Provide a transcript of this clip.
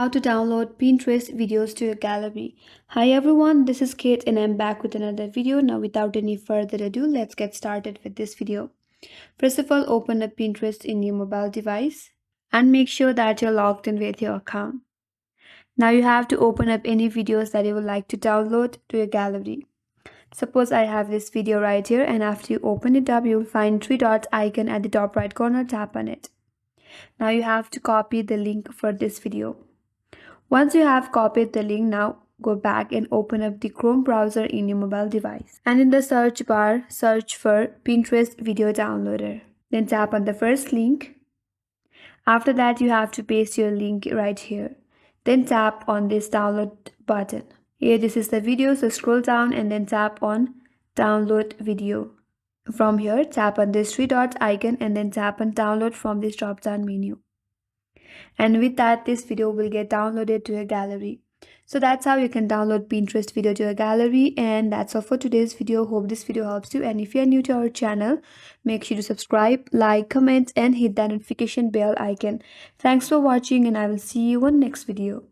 How to download Pinterest videos to your gallery. Hi everyone, this is Kate and I'm back with another video. Now without any further ado, let's get started with this video. First of all, open up Pinterest in your mobile device and make sure that you're logged in with your account. Now you have to open up any videos that you would like to download to your gallery. Suppose I have this video right here, and after you open it up, you'll find three dots icon at the top right corner. Tap on it. Now you have to copy the link for this video. Once you have copied the link, now go back and open up the Chrome browser in your mobile device. And in the search bar, search for Pinterest Video Downloader. Then tap on the first link. After that, you have to paste your link right here. Then tap on this download button. Here this is the video, so scroll down and then tap on download video. From here, tap on this three dots icon and then tap on download from this drop down menu. And with that, this video will get downloaded to your gallery. So that's how you can download Pinterest video to your gallery. And that's all for today's video. Hope this video helps you. And if you are new to our channel, make sure to subscribe, like, comment and hit that notification bell icon. Thanks for watching and I will see you on next video.